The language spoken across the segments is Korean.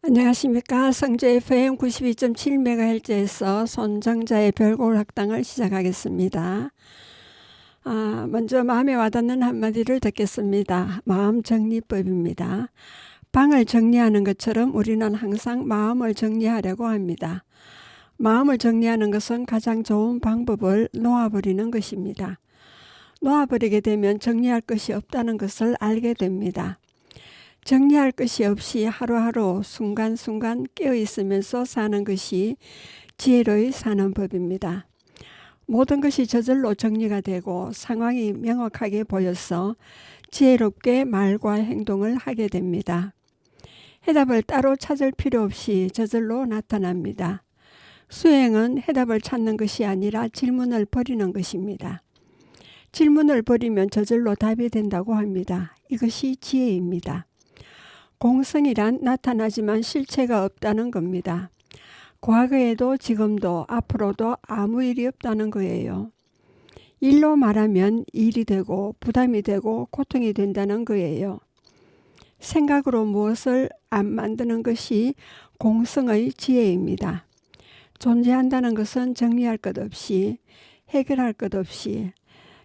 안녕하십니까. 성주 FM 92.7MHz에서 손정자의 별곡 학당을 시작하겠습니다. 먼저 마음에 와닿는 한마디를 듣겠습니다. 마음정리법입니다. 방을 정리하는 것처럼 우리는 항상 마음을 정리하려고 합니다. 마음을 정리하는 것은 가장 좋은 방법을 놓아버리는 것입니다. 놓아버리게 되면 정리할 것이 없다는 것을 알게 됩니다. 정리할 것이 없이 하루하루 순간순간 깨어있으면서 사는 것이 지혜로이 사는 법입니다. 모든 것이 저절로 정리가 되고 상황이 명확하게 보여서 지혜롭게 말과 행동을 하게 됩니다. 해답을 따로 찾을 필요 없이 저절로 나타납니다. 수행은 해답을 찾는 것이 아니라 질문을 버리는 것입니다. 질문을 버리면 저절로 답이 된다고 합니다. 이것이 지혜입니다. 공성이란 나타나지만 실체가 없다는 겁니다. 과거에도 지금도 앞으로도 아무 일이 없다는 거예요. 일로 말하면 일이 되고 부담이 되고 고통이 된다는 거예요. 생각으로 무엇을 안 만드는 것이 공성의 지혜입니다. 존재한다는 것은 정리할 것 없이, 해결할 것 없이,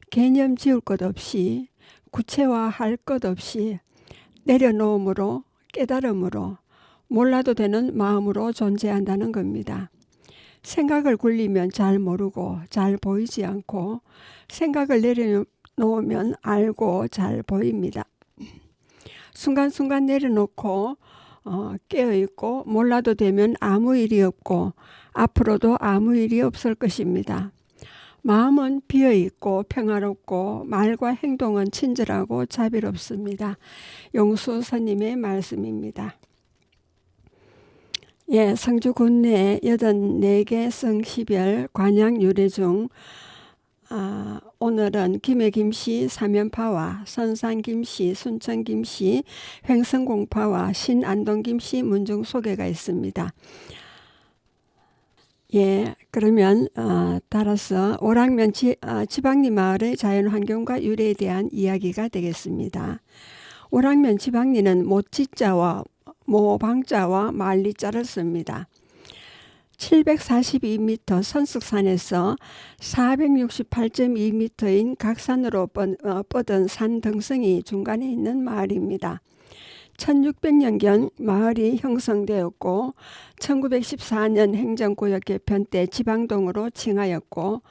개념 지울 것 없이, 구체화할 것 없이 내려놓음으로, 깨달음으로, 몰라도 되는 마음으로 존재한다는 겁니다. 생각을 굴리면 잘 모르고 잘 보이지 않고 생각을 내려놓으면 알고 잘 보입니다. 순간순간 내려놓고 깨어있고 몰라도 되면 아무 일이 없고 앞으로도 아무 일이 없을 것입니다. 마음은 비어있고 평화롭고 말과 행동은 친절하고 자비롭습니다. 용수 스님의 말씀입니다. 성주 군내 84개 성시별 관양 유래 중 오늘은 김해김씨 사면파와 선산김씨 순천김씨 횡성공파와 신안동김씨 문중 소개가 있습니다. 그러면 따라서 오락면 지방리 마을의 자연환경과 유래에 대한 이야기가 되겠습니다. 오락면 지방리는 모치자와 모방자와 말리자를 씁니다. 742m 선숙산에서 468.2m인 각산으로 뻗은 산 등성이 중간에 있는 마을입니다. 1600년경 마을이 형성되었고 1914년 행정구역 개편 때 지방동으로 칭하였고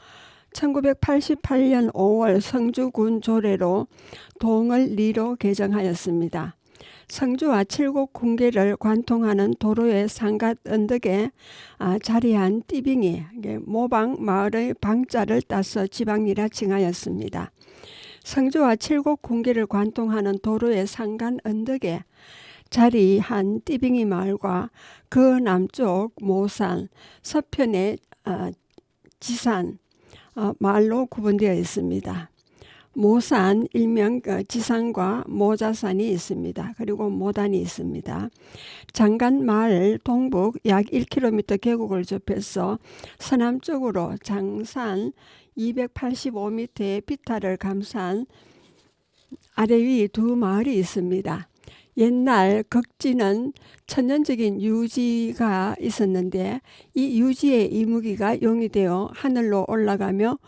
1988년 5월 성주군 조례로 동을 리로 개정하였습니다. 성주와 칠곡 군계를 관통하는 도로의 상갓 언덕에 자리한 띠빙이 모방 마을의 방자를 따서 지방리라 칭하였습니다. 성주와 칠곡 군계를 관통하는 도로의 상간 언덕에 자리한 띠빙이 마을과 그 남쪽 모산, 서편의 지산 마을로 구분되어 있습니다. 모산 일명 지산과 모자산이 있습니다. 그리고 모단이 있습니다. 장간 마을 동북 약 1km 계곡을 접해서 서남쪽으로 장산 285m의 비탈을 감싼 아래 위 두 마을이 있습니다. 옛날 극지는 천연적인 유지가 있었는데 이 유지의 이무기가 용이 되어 하늘로 올라가며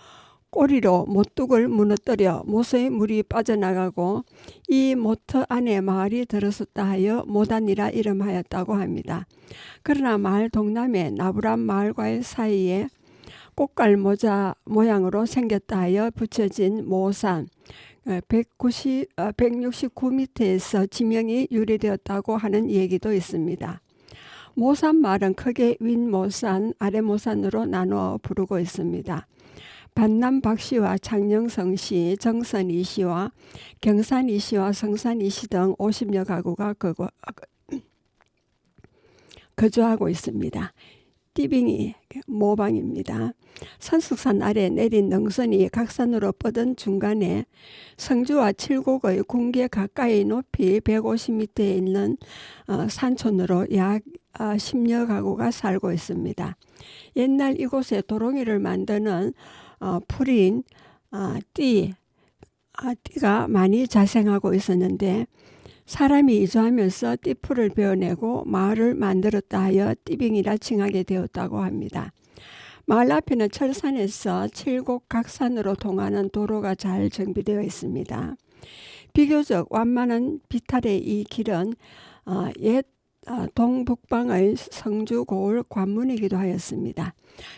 꼬리로 모뚝을 무너뜨려 못의 물이 빠져나가고 이 모터 안에 마을이 들어섰다 하여 모단이라 이름하였다고 합니다. 그러나 마을 동남에 나부란 마을과의 사이에 꽃갈 모자 모양으로 생겼다 하여 붙여진 모산 169m에서 지명이 유래되었다고 하는 얘기도 있습니다. 모산 마을은 크게 윗모산, 아래모산으로 나누어 부르고 있습니다. 반남 박씨와 창녕성씨, 정선이씨와 경산이씨와 성산이씨 등 50여 가구가 거주하고 있습니다. 띠빙이 모방입니다. 선숙산 아래 내린 능선이 각산으로 뻗은 중간에 성주와 칠곡의 군계 가까이 높이 150m에 있는 산촌으로 약 10여 가구가 살고 있습니다. 옛날 이곳에 도롱이를 만드는 풀인 띠가 많이 자생하고 있었는데 사람이 이주하면서 띠풀을 베어내고 마을을 만들었다 하여 띠빙이라 칭하게 되었다고 합니다. 마을 앞에는 철산에서 칠곡 각산으로 통하는 도로가 잘 정비되어 있습니다. 비교적 완만한 비탈의 이 길은 옛 동북방의 성주 고을 관문이기도 하였습니다.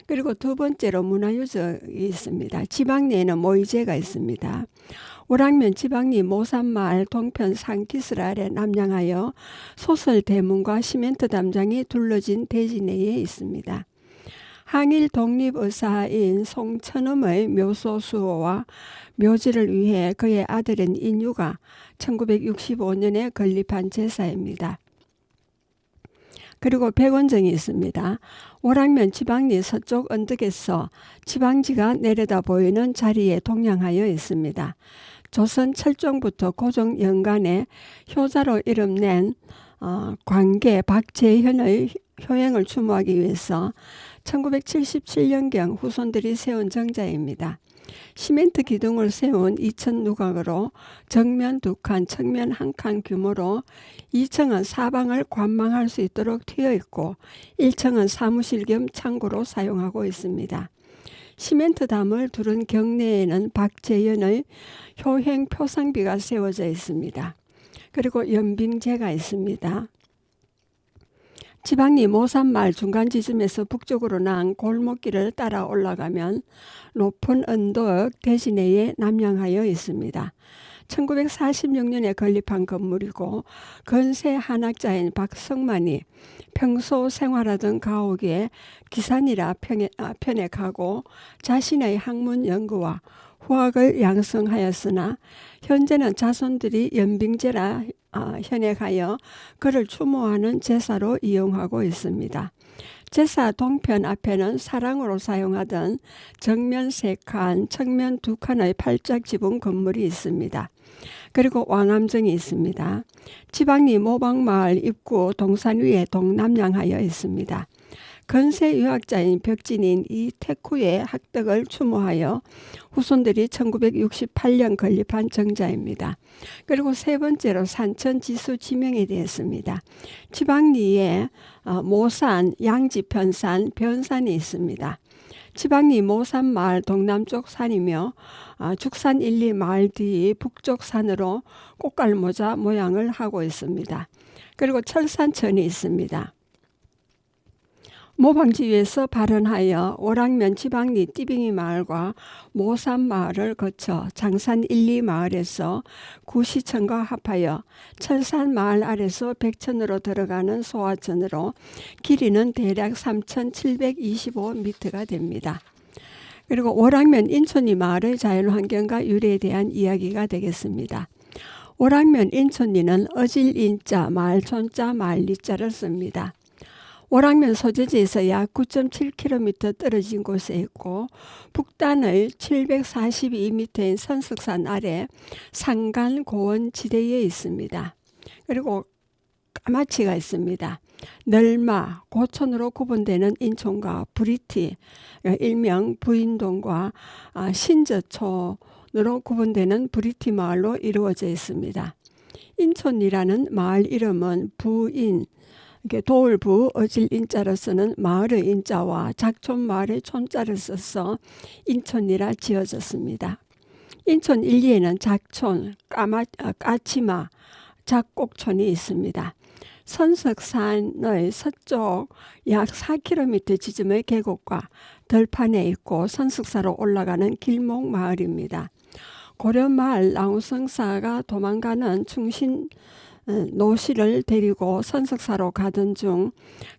그리고 두 번째로 문화유적이 있습니다. 지방리에는 모이제가 있습니다. 오락면 지방리 모산마을 동편 상기슬 아래 남양하여 소설 대문과 시멘트 담장이 둘러진 대지 내에 있습니다. 항일 독립의사인 송천음의 묘소 수호와 묘지를 위해 그의 아들인 인유가 1965년에 건립한 제사입니다. 그리고 백원정이 있습니다. 오락면 지방리 서쪽 언덕에서 지방지가 내려다 보이는 자리에 동양하여 있습니다. 조선 철종부터 고종 연간에 효자로 이름낸 관계 박재현의 효행을 추모하기 위해서 1977년경 후손들이 세운 정자입니다. 시멘트 기둥을 세운 2층 누각으로 정면 2칸, 측면 1칸 규모로 2층은 사방을 관망할 수 있도록 트여 있고 1층은 사무실 겸 창고로 사용하고 있습니다. 시멘트 담을 두른 경내에는 박재현의 효행 표상비가 세워져 있습니다. 그리고 연빙제가 있습니다. 지방리 모산마을 중간 지점에서 북쪽으로 난 골목길을 따라 올라가면 높은 언덕 대지 내에 남양하여 있습니다. 1946년에 건립한 건물이고 건세 한학자인 박성만이 평소 생활하던 가옥에 기산이라 편액하고 자신의 학문 연구와 후학을 양성하였으나 현재는 자손들이 연빙제라 현액하여 그를 추모하는 제사로 이용하고 있습니다. 제사 동편 앞에는 사랑으로 사용하던 정면 3칸, 측면 2칸의 팔짝 지붕 건물이 있습니다. 그리고 왕암정이 있습니다. 지방리 모방마을 입구 동산 위에 동남향하여 있습니다. 건세 유학자인 벽진인 이택후의 학덕을 추모하여 후손들이 1968년 건립한 정자입니다. 그리고 세 번째로 산천 지수 지명이 되었습니다. 지방리에 모산, 양지편산, 변산이 있습니다. 지방리 모산마을 동남쪽 산이며 죽산 1, 2 마을 뒤 북쪽 산으로 꽃갈모자 모양을 하고 있습니다. 그리고 철산천이 있습니다. 모방지위에서 발원하여 오락면 지방리 띠빙이 마을과 모산 마을을 거쳐 장산 1, 2 마을에서 구시천과 합하여 철산 마을 아래서 백천으로 들어가는 소화천으로 길이는 대략 3,725m가 됩니다. 그리고 오락면 인촌이 마을의 자연환경과 유래에 대한 이야기가 되겠습니다. 오락면 인촌리는 어질인자, 마을촌자, 마을리자를 씁니다. 오락면 소재지에서 약 9.7km 떨어진 곳에 있고 북단의 742m인 선석산 아래 산간 고원 지대에 있습니다. 그리고 까마치가 있습니다. 널마, 고촌으로 구분되는 인촌과 브리티, 일명 부인동과 신저촌으로 구분되는 브리티 마을로 이루어져 있습니다. 인촌이라는 마을 이름은 부인, 도울부 어질인자로 쓰는 마을의 인자와 작촌 마을의 촌자를 써서 인촌이라 지어졌습니다. 인촌 1, 2에는 작촌, 까치마, 작곡촌이 있습니다. 선석산의 서쪽 약 4km 지점의 계곡과 들판에 있고 선석사로 올라가는 길목 마을입니다. 고려말 나우성사가 도망가는 충신 노씨를 데리고 선석사로 가던 중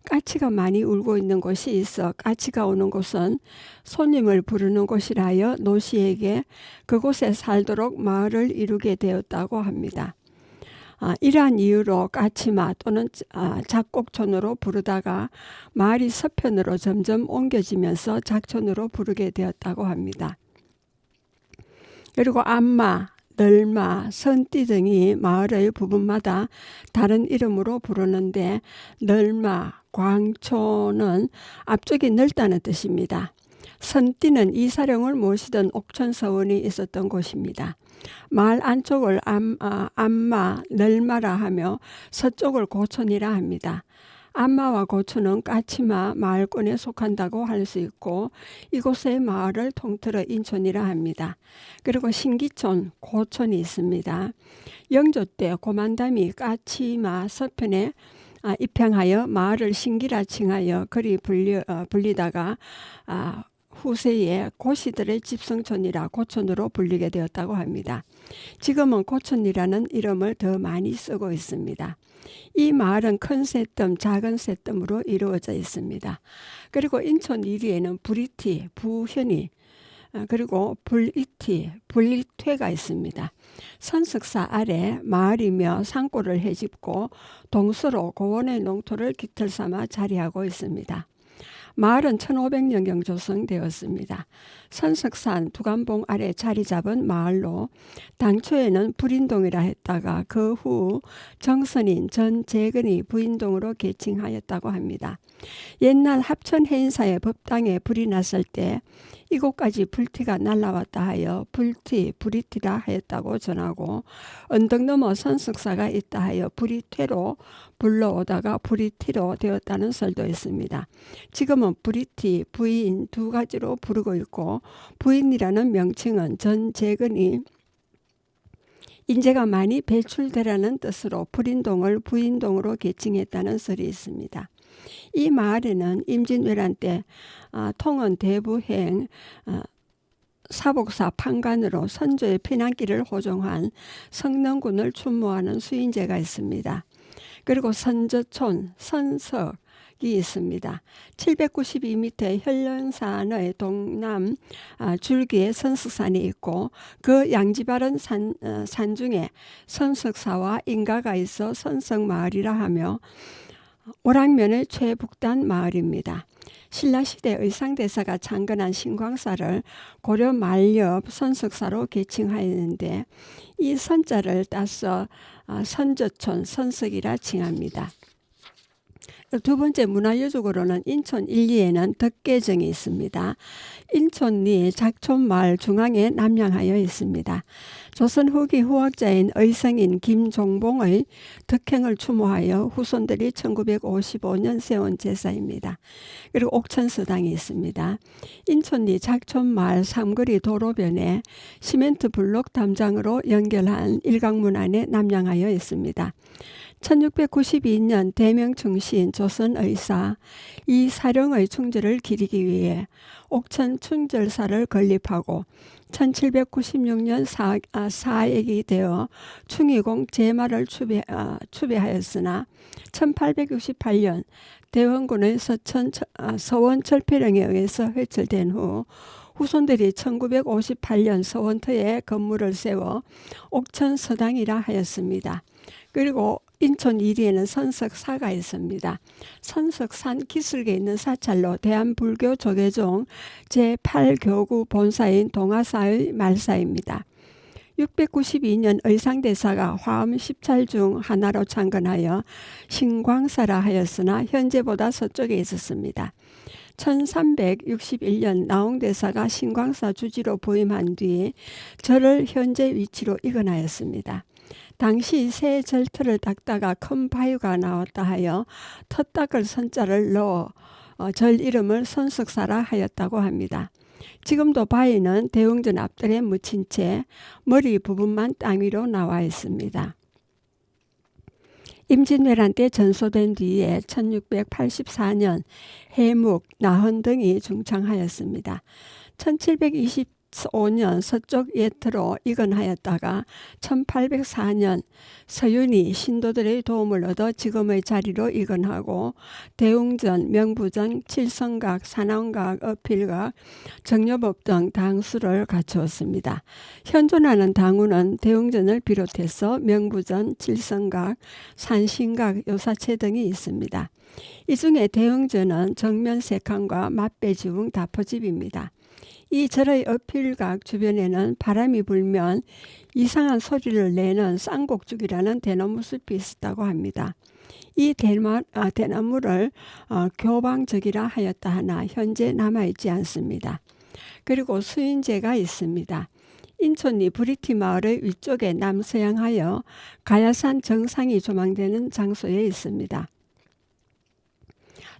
까치가 많이 울고 있는 곳이 있어 까치가 오는 곳은 손님을 부르는 곳이라 하여 노씨에게 그곳에 살도록 마을을 이루게 되었다고 합니다. 이러한 이유로 까치마 또는 작곡촌으로 부르다가 마을이 서편으로 점점 옮겨지면서 작촌으로 부르게 되었다고 합니다. 그리고 안마, 널마, 선띠 등이 마을의 부분마다 다른 이름으로 부르는데 널마, 광초는 앞쪽이 넓다는 뜻입니다. 선띠는 이사령을 모시던 옥천서원이 있었던 곳입니다. 마을 안쪽을 안마, 널마라 하며 서쪽을 고촌이라 합니다. 안마와 고촌은 까치마 마을권에 속한다고 할 수 있고 이곳의 마을을 통틀어 인촌이라 합니다. 그리고 신기촌, 고촌이 있습니다. 영조 때 고만담이 까치마 서편에 입행하여 마을을 신기라 칭하여 그리 불리다가 후세에 고시들의 집성촌이라 고촌으로 불리게 되었다고 합니다. 지금은 고촌이라는 이름을 더 많이 쓰고 있습니다. 이 마을은 큰 새뜸, 작은 새뜸으로 이루어져 있습니다. 그리고 인천 이리에는 부리티, 부현이, 그리고 불이티, 불이퇴가 있습니다. 선석사 아래 마을이며 산골을 헤집고 동서로 고원의 농토를 깃털 삼아 자리하고 있습니다. 마을은 1500년경 조성되었습니다. 선석산 두간봉 아래 자리 잡은 마을로 당초에는 불인동이라 했다가 그 후 정선인 전재근이 부인동으로 개칭하였다고 합니다. 옛날 합천해인사의 법당에 불이 났을 때 이곳까지 불티가 날라왔다 하여 불티, 불이티라 하였다고 전하고 언덕 넘어 선석사가 있다 하여 불이퇴로 불러오다가 불이티로 되었다는 설도 있습니다. 지금은 불이티, 부인 두 가지로 부르고 있고 부인이라는 명칭은 전재근이 인재가 많이 배출되라는 뜻으로 불인동을 부인동으로 개칭했다는 설이 있습니다. 이 마을에는 임진왜란 때 통은 대부행 사복사 판관으로 선조의 피난길을 호종한 성능군을 추모하는 수인제가 있습니다. 그리고 선저촌, 선석이 있습니다. 792m 현령산의 동남 줄기에 선석산이 있고 그 양지바른 산 중에 선석사와 인가가 있어 선석마을이라 하며 오락면의 최북단 마을입니다. 신라시대 의상대사가 창건한 신광사를 고려 말엽 선석사로 개칭하였는데 이 선자를 따서 선저촌, 선석이라 칭합니다. 두 번째 문화유적으로는 인천 1, 2에는 덕계정이 있습니다. 인천리 작촌마을 중앙에 남양하여 있습니다. 조선 후기 후학자인 의성인 김종봉의 덕행을 추모하여 후손들이 1955년 세운 제사입니다. 그리고 옥천서당이 있습니다. 인천리 작촌마을 삼거리 도로변에 시멘트 블록 담장으로 연결한 일강문 안에 남양하여 있습니다. 1692년 대명충신 조선의사 이사령의 충절을 기리기 위해 옥천 충절사를 건립하고 1796년 사액이 되어 충의공 제마를 추배하였으나 1868년 대원군의 서원 철폐령에 의해서 회철된 후 후손들이 1958년 서원터에 건물을 세워 옥천서당이라 하였습니다. 그리고 인천 이리에는 선석사가 있습니다. 선석산 기슭에 있는 사찰로 대한불교 조계종 제8교구 본사인 동화사의 말사입니다. 692년 의상대사가 화엄 10찰 중 하나로 창건하여 신광사라 하였으나 현재보다 서쪽에 있었습니다. 1361년 나홍대사가 신광사 주지로 부임한 뒤 절을 현재 위치로 이관하였습니다. 당시 새 절터를 닦다가 큰 바위가 나왔다 하여 텃닦을 선자를 넣어 절 이름을 선석사라 하였다고 합니다. 지금도 바위는 대웅전 앞뜰에 묻힌 채 머리 부분만 땅 위로 나와 있습니다. 임진왜란 때 전소된 뒤에 1684년 해묵, 나헌 등이 중창하였습니다. 1725년 서쪽 예터로 이건하였다가 1804년 서윤이 신도들의 도움을 얻어 지금의 자리로 이건하고 대웅전, 명부전, 칠성각, 산왕각, 어필각, 정여법 등 당수를 갖추었습니다. 현존하는 당우는 대웅전을 비롯해서 명부전, 칠성각, 산신각, 요사체 등이 있습니다. 이 중에 대웅전은 정면 세칸과 맞배지붕 다포집입니다. 이 절의 어필각 주변에는 바람이 불면 이상한 소리를 내는 쌍곡죽이라는 대나무 숲이 있었다고 합니다. 이 대나무를 교방적이라 하였다 하나 현재 남아있지 않습니다. 그리고 수인제가 있습니다. 인천리 브리티 마을의 위쪽에 남서향하여 가야산 정상이 조망되는 장소에 있습니다.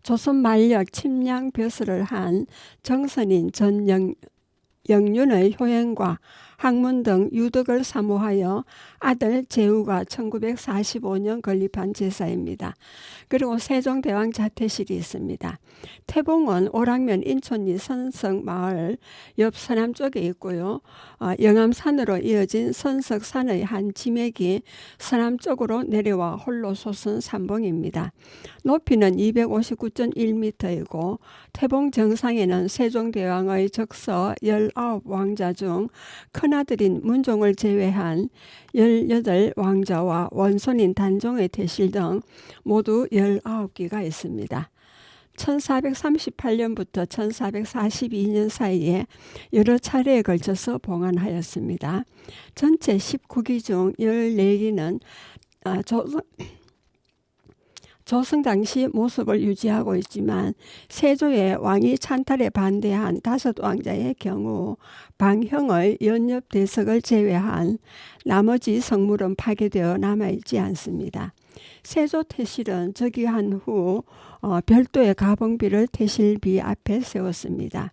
조선 만력 침량 벼슬을 한 정선인 영륜의 효행과 학문 등 유덕을 사모하여 아들 제후가 1945년 건립한 제사입니다. 그리고 세종대왕 자태실이 있습니다. 태봉은 오락면 인천리 선석마을 옆 서남 쪽에 있고요. 영암산으로 이어진 선석산의 한 지맥이 서남 쪽으로 내려와 홀로 솟은 산봉입니다. 높이는 259.1m이고 태봉 정상에는 세종대왕의 적서 19왕자 중 큰아들인 문종을 제외한 18왕자와 원손인 단종의 태실 등 모두 19기가 있습니다. 1438년부터 1442년 사이에 여러 차례에 걸쳐서 봉안하였습니다. 전체 19기 중 14기는 조성 당시 모습을 유지하고 있지만 세조의 왕이 찬탈에 반대한 5왕자의 경우 방형의 연엽 대석을 제외한 나머지 성물은 파괴되어 남아있지 않습니다. 세조 태실은 즉위한 후 별도의 가봉비를 태실비 앞에 세웠습니다.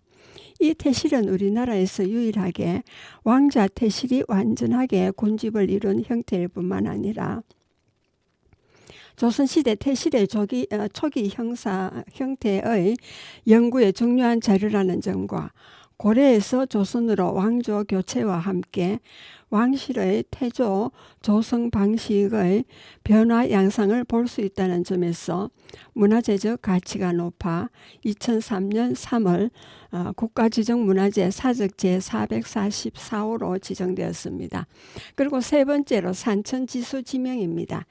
이 태실은 우리나라에서 유일하게 왕자 태실이 완전하게 군집을 이룬 형태일 뿐만 아니라 조선시대 태실의 초기 형태의 연구에 중요한 자료라는 점과 고려에서 조선으로 왕조 교체와 함께 왕실의 태조, 조성 방식의 변화 양상을 볼 수 있다는 점에서 문화재적 가치가 높아 2003년 3월 국가지정문화재 사적 제444호로 지정되었습니다. 그리고 세 번째로 산천지수 지명입니다.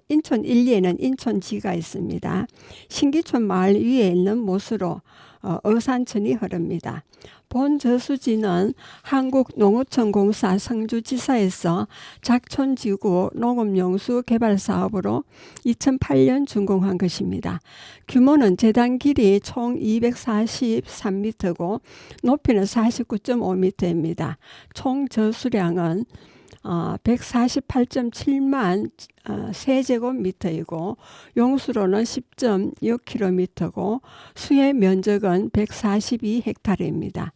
인천 1리에는 인천지가 있습니다. 신기촌 마을 위에 있는 못으로 어산천이 흐릅니다. 본 저수지는 한국농어촌공사 성주지사에서 작촌지구 농업용수 개발사업으로 2008년 준공한 것입니다. 규모는 제단 길이 총 243m고 높이는 49.5m입니다. 총 저수량은 148.7만 세제곱미터이고 용수로는 10.6km고 수해 면적은 142헥타르입니다.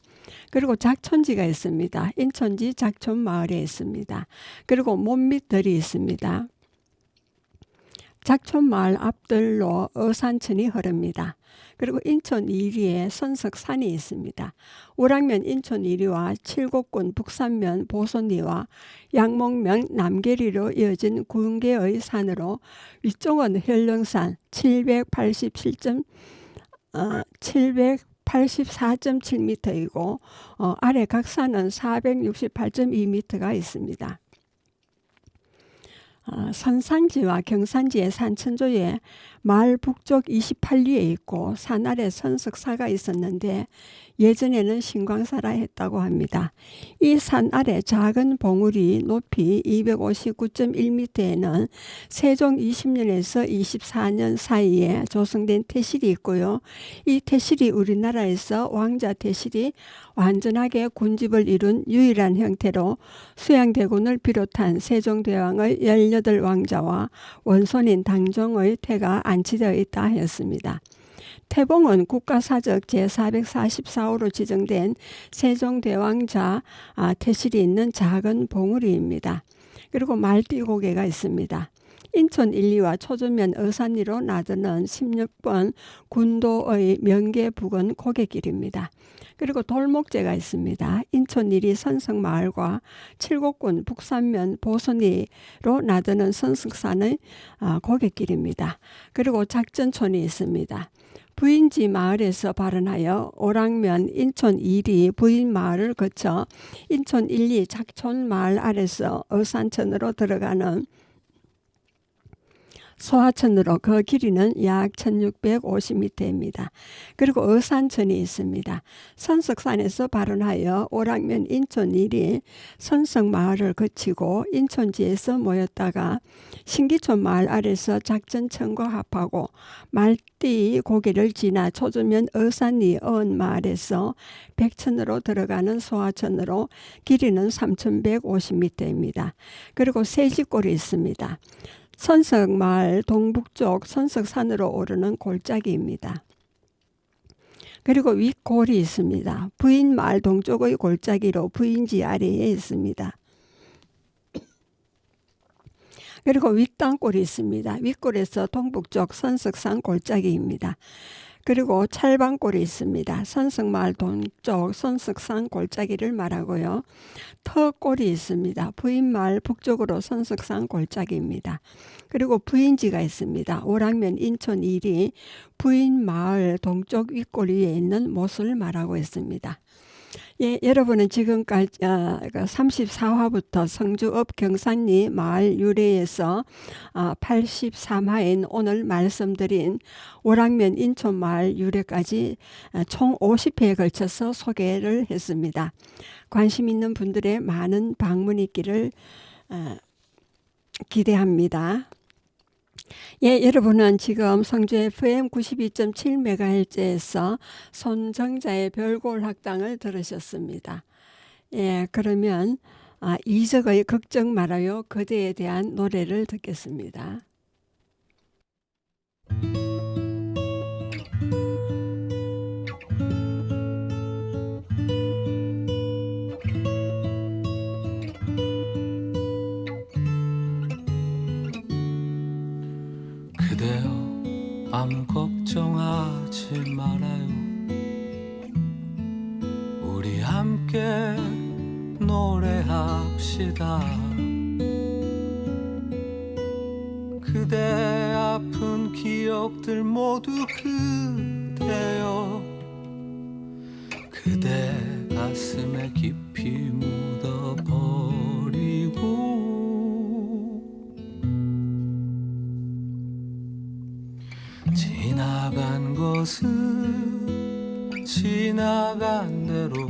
그리고 작촌지가 있습니다. 인천지 작촌마을에 있습니다. 그리고 못밑들이 있습니다. 작촌마을 앞들로 어산천이 흐릅니다. 그리고 인천 2리에 선석산이 있습니다. 우락면 인천 2리와 칠곡군 북산면 보선리와 양목면 남계리로 이어진 군계의 산으로 위쪽은 현령산 784.7m이고 아래 각산은 468.2m가 있습니다. 선상지와 경산지의 산천조에 마을 북쪽 28리에 있고 산 아래 선석사가 있었는데 예전에는 신광사라 했다고 합니다. 이 산 아래 작은 봉우리 높이 259.1m에는 세종 20년에서 24년 사이에 조성된 태실이 있고요. 이 태실이 우리나라에서 왕자 태실이 완전하게 군집을 이룬 유일한 형태로 수양대군을 비롯한 세종대왕의 18왕자와 원손인 당종의 태가 안치되어 있다 하였습니다. 태봉은 국가사적 제444호로 지정된 세종대왕자 태실이 있는 작은 봉우리입니다. 그리고 말띠고개가 있습니다. 인천 1리와 초전면 어산리로 나드는 16번 군도의 명계 부근 고갯길입니다. 그리고 돌목재가 있습니다. 인천 1리 선석마을과 칠곡군 북산면 보선리로 나드는 선석산의 고갯길입니다. 그리고 작전촌이 있습니다. 부인지 마을에서 발원하여 오락면 인천 2리 부인마을을 거쳐 인천 1리 작촌마을 아래서 어산천으로 들어가는 소하천으로 그 길이는 약 1650m입니다. 그리고 어산천이 있습니다. 선석산에서 발원하여 오락면 인천 일이 선석마을을 거치고 인천지에서 모였다가 신기촌 마을 아래서 작전천과 합하고 말띠 고개를 지나 초주면 어산리 어은 마을에서 백천으로 들어가는 소하천으로 길이는 3150m입니다. 그리고 세지골이 있습니다. 선석마을 동북쪽 선석산으로 오르는 골짜기입니다. 그리고 윗골이 있습니다. 부인마을 동쪽의 골짜기로 부인지 아래에 있습니다. 그리고 윗땅골이 있습니다. 윗골에서 동북쪽 선석산 골짜기입니다. 그리고 찰방골이 있습니다. 선석마을 동쪽 선석산 골짜기를 말하고요. 터골이 있습니다. 부인마을 북쪽으로 선석산 골짜기입니다. 그리고 부인지가 있습니다. 오락면 인천 일이 부인마을 동쪽 윗골 위에 있는 못을 말하고 있습니다. 예, 여러분은 지금까지 34화부터 성주읍 경산리 마을 유래에서 83화인 오늘 말씀드린 오락면 인천 마을 유래까지 총 50회에 걸쳐서 소개를 했습니다. 관심 있는 분들의 많은 방문이 있기를 기대합니다. 예, 여러분은 지금 성주 FM 92.7MHz에서 손정자의 별골 학당을 들으셨습니다. 예, 그러면 이적의 걱정 말아요 그대에 대한 노래를 듣겠습니다. 그대여 아무 걱정하지 말아요. 우리 함께 노래합시다. 그대 아픈 기억들 모두 그대여 그대 가슴에 깊이 묻어버리고 지나간 것은 지나간 대로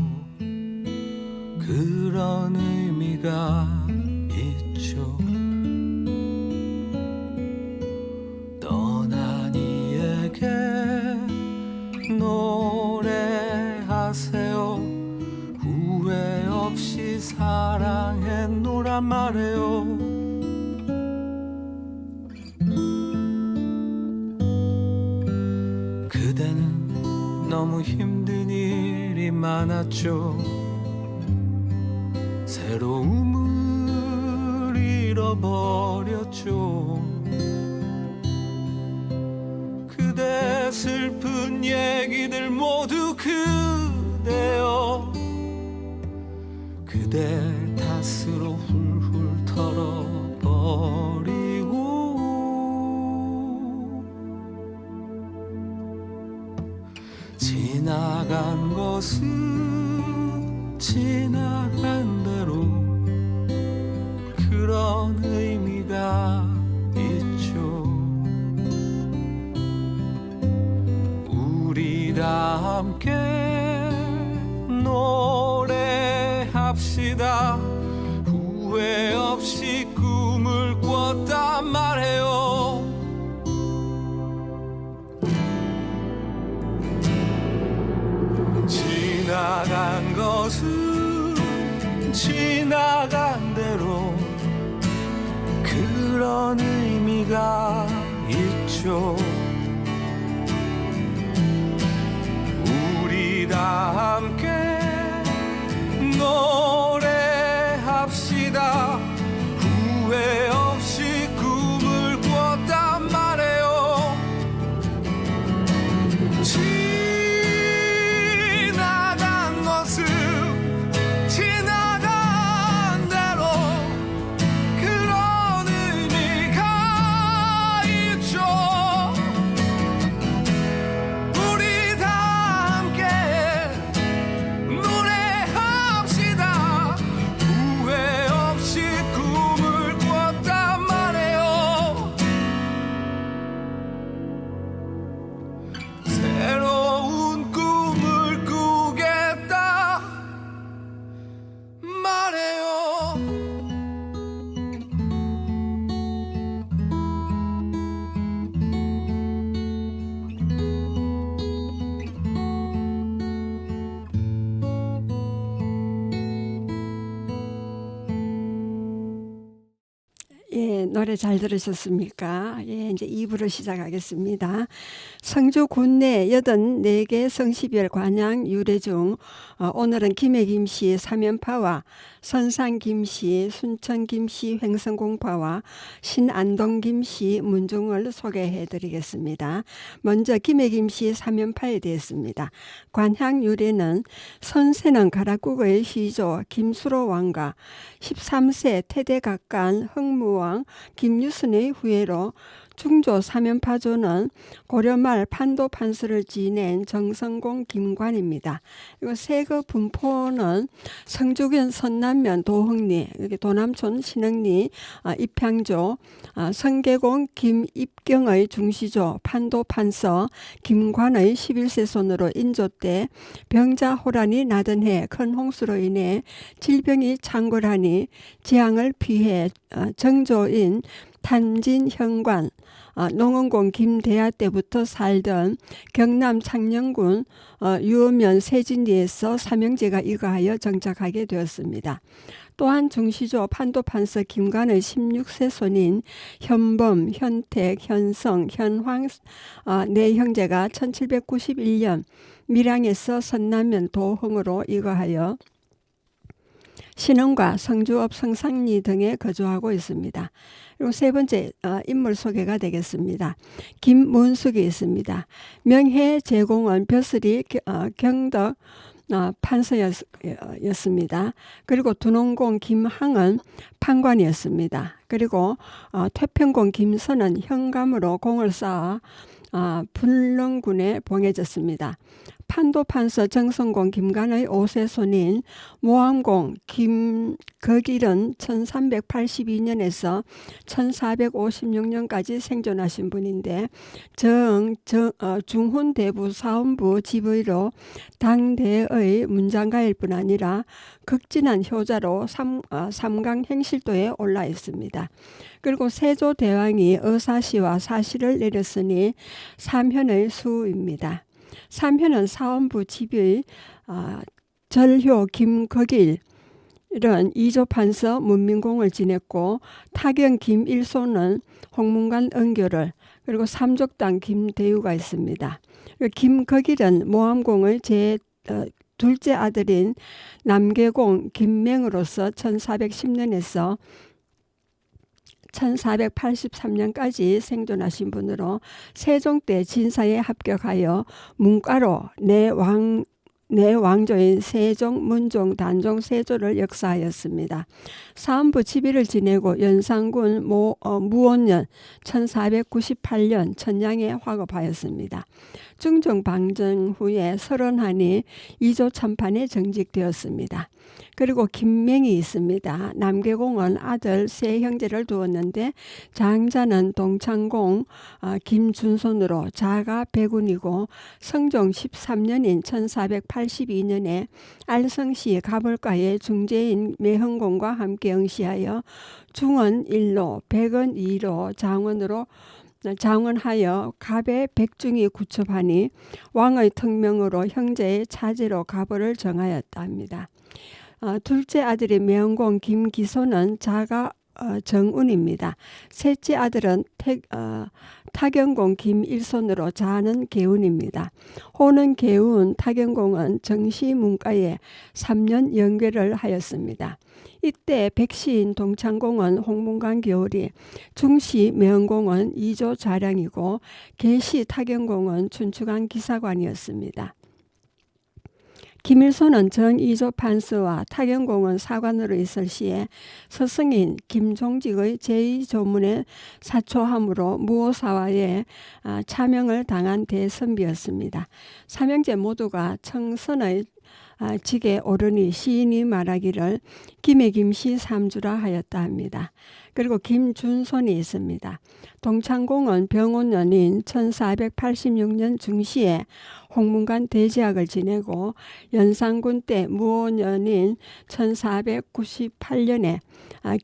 그런 의미가 있죠. 떠난 이에게 노래하세요. 후회 없이 사랑했노란 말해요. 그대는 너무 힘든 일이 많았죠. 새로움을 잃어버렸죠. 그대 슬픈 얘기들 모두 그대여 그대 탓으로 훌훌 털어버리고 지나간 것은 지나간 대로 그런 의미가 있죠. 우리 다 함께 노래합시다. 후회 없이 꿈을 꿨단 말해요. 지나간 것은 지나간 대로 그런 의미가 있죠. 우리 다 함께 노래합시다. 후회 없이 꿈을 꿨단 말해요. 지나간 것은 지나간 대로 그런 의미가 있죠. 우리 다 함께 노래합시다. 후회 없이 꿈을 꿨단 말해요. 노래 잘 들으셨습니까? 예, 이제 2부를 시작하겠습니다. 성주 군내 84개 성시별 관양 유래 중 오늘은 김해 김씨 사면파와 선산 김씨, 순천 김씨 횡성공파와 신안동 김씨 문중을 소개해 드리겠습니다. 먼저 김해 김씨 사면파에 대해서입니다. 관향 유래는 선세는 가락국의 시조 김수로 왕과 13세 태대각간 흥무왕 김유순의 후예로 중조 사면파조는 고려말 판도 판서를 지낸 정성공 김관입니다. 이거 세거 분포는 성주군 선남면 도흥리, 도남촌 신흥리 입향조, 성계공 김입경의 중시조 판도 판서 김관의 11세 손으로 인조 때 병자 호란이 나던 해 큰 홍수로 인해 질병이 창궐하니 재앙을 피해 정조인 탄진현관 농원공 김대하 때부터 살던 경남 창녕군 유어면 세진리에서 삼형제가 이거하여 정착하게 되었습니다. 또한 중시조 판도판서 김관의 16세 손인 현범, 현택, 현성, 현황 네 형제가 1791년 밀양에서 선남면 도흥으로 이거하여 신흥과 성주읍 성상리 등에 거주하고 있습니다. 그리고 세 번째 인물 소개가 되겠습니다. 김문숙이 있습니다. 명해 제공은 벼슬이 경덕 판서였습니다. 그리고 두농공 김항은 판관이었습니다. 그리고 퇴평공 김선은 현감으로 공을 쌓아 분릉군에 봉해졌습니다. 판도판서 정성공 김관의 5세 손인 모함공 김거길은 1382년에서 1456년까지 생존하신 분인데 중훈대부 사원부 지부의로 당대의 문장가일 뿐 아니라 극진한 효자로 삼강행실도에 올라 있습니다. 그리고 세조대왕이 의사시와 사시를 내렸으니 삼현의 수입니다. 삼현은 사원부 지부의 절효 김거길 이런 이조판서 문민공을 지냈고 타경 김일소는 홍문관 은교를 그리고 삼족당 김대유가 있습니다. 김거길은 모함공의 둘째 아들인 남계공 김맹으로서 1410년에서 1483년까지 생존하신 분으로 세종 때 진사에 합격하여 문과로 내왕조인 세종, 문종, 단종, 세조를 역사하였습니다. 사헌부 지비를 지내고 연산군 무원년 1498년 천양에 화급하였습니다. 중종 방정 후에 설원하니 2조 참판에 정직되었습니다. 그리고 김맹이 있습니다. 남계공은 아들 세 형제를 두었는데 장자는 동창공 김준손으로 자가 백운이고 성종 13년인 1482년에 알성시 가벌가의 중재인 매흥공과 함께 응시하여 중원 1로 백원 2로 장원하여 갑의 백중이 구첩하니 왕의 특명으로 형제의 차제로 가벌을 정하였다 합니다. 둘째 아들이 매흥공 김기소는 자가 정운입니다. 셋째 아들은 타경공 김일손으로 자는 계운입니다. 호는 계운, 타경공은 정시문과에 3년 연계를 하였습니다. 이때 백시인 동창공은 홍문관 겨울이, 중시 매흥공은 2조 자량이고 계시 타경공은 춘추관 기사관이었습니다. 김일소는 정2조 판서와 타경공은 사관으로 있을 시에 서승인 김종직의 제2조문에 사초함으로 무오사화에 차명을 당한 대선비였습니다. 삼형제 모두가 청선의 직에 오르니 시인이 말하기를 김해 김씨 삼주라 하였다 합니다. 그리고 김준손이 있습니다. 동창공은 병원년인 1486년 중시에 홍문관 대제학을 지내고 연산군 때 무오년인 1498년에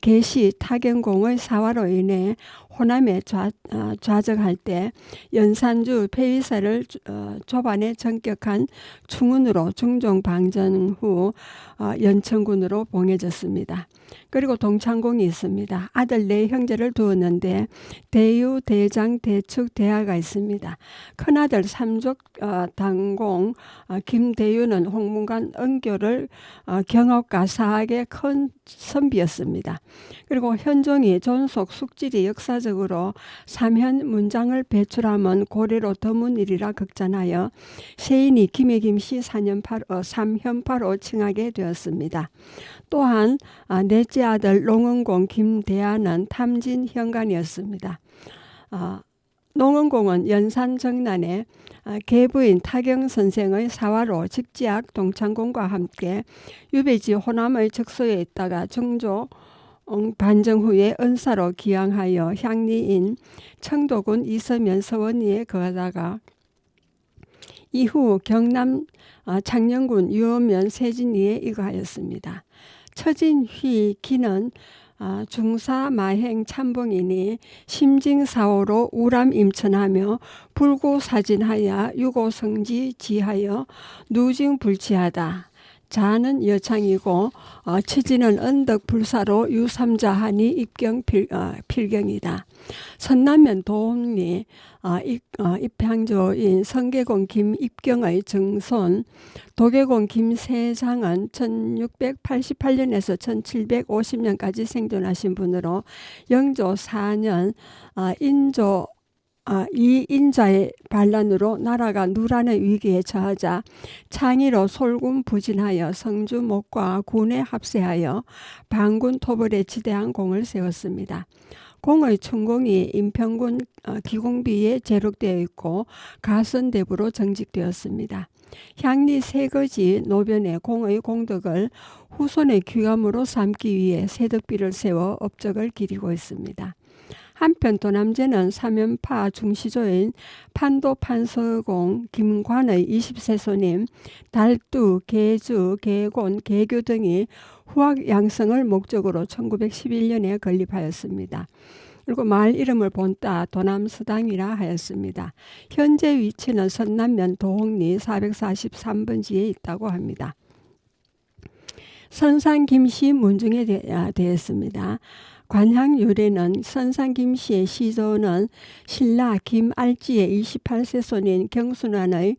계시 타경공의 사화로 인해 호남에 좌적할 때 연산주 폐위사를 조반에 전격한 충운으로 중종 방전 후 연천군으로 봉해졌습니다. 그리고 동창공이 있습니다. 아들 네 형제를 두었는데 대유, 대장, 대축, 대하가 있습니다. 큰아들 삼족 당공 김대유는 홍문관 은교를 경업과 사학의 큰 선비였습니다. 그리고 현종이 존속 숙질이 역사적으로 삼현 문장을 배출하면 고래로 드문 일이라 극찬하여 세인이 김해 김씨 3현파로 칭하게 되었습니다. 또한 넷째 아들 농은공 김대하는 탐진 현관이었습니다. 농은공은 연산 정난에 계부인 타경 선생의 사화로 직지학 동창공과 함께 유배지 호남의 적소에 있다가 정조 반정 후에 은사로 기양하여 향리인 청도군 이서면 서원리에 거하다가 이후 경남 창녕군 유어면 세진리에 이거하였습니다. 처진휘 기는 중사 마행 참봉이니 심징사오로 우람 임천하며 불고사진하여 유고성지 지하여 누징불치하다. 자는 여창이고 치지는 언덕불사로 유삼자하니 입경 필경이다. 선남면 도홍리 입향조인 성계공 김입경의 증손 도계공 김세장은 1688년에서 1750년까지 생존하신 분으로 영조 4년 이 인자의 반란으로 나라가 누란의 위기에 처하자 창의로 솔군 부진하여 성주 목과 군에 합세하여 반군 토벌에 지대한 공을 세웠습니다. 공의 춘공이 인평군 기공비에 제록되어 있고 가선대부로 정직되었습니다. 향리 세거지 노변의 공의 공덕을 후손의 귀감으로 삼기 위해 세덕비를 세워 업적을 기리고 있습니다. 한편 도남제는 삼연파 중시조인 판도 판서공 김관의 20세손님 달두, 계주, 계곤, 계교 등이 후학 양성을 목적으로 1911년에 건립하였습니다. 그리고 마을 이름을 본따 도남서당이라 하였습니다. 현재 위치는 선남면 도홍리 443번지에 있다고 합니다. 선산 김씨 문중에 되었습니다. 관향 유래는 선산 김씨의 시조는 신라 김알지의 28세 손인 경순환의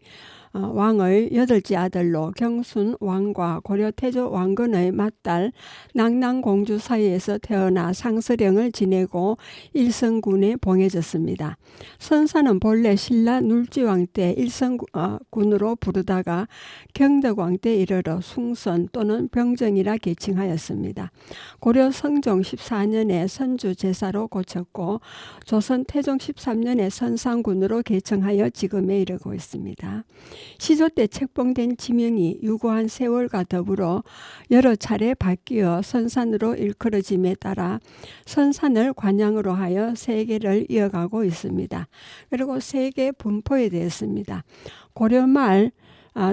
왕의 8째 아들로 경순 왕과 고려 태조 왕건의 맏딸 낙랑공주 사이에서 태어나 상서령을 지내고 일성군에 봉해졌습니다. 선사는 본래 신라 눌지왕 때 일성군으로 부르다가 경덕왕 때 이르러 숭선 또는 병정이라 계칭하였습니다. 고려 성종 14년에 선주 제사로 고쳤고 조선 태종 13년에 선상군으로 개청하여 지금에 이르고 있습니다. 시조 때 책봉된 지명이 유구한 세월과 더불어 여러 차례 바뀌어 선산으로 일컬어짐에 따라 선산을 관양으로 하여 세계를 이어가고 있습니다. 그리고 세계 분포에 대했습니다. 고려 말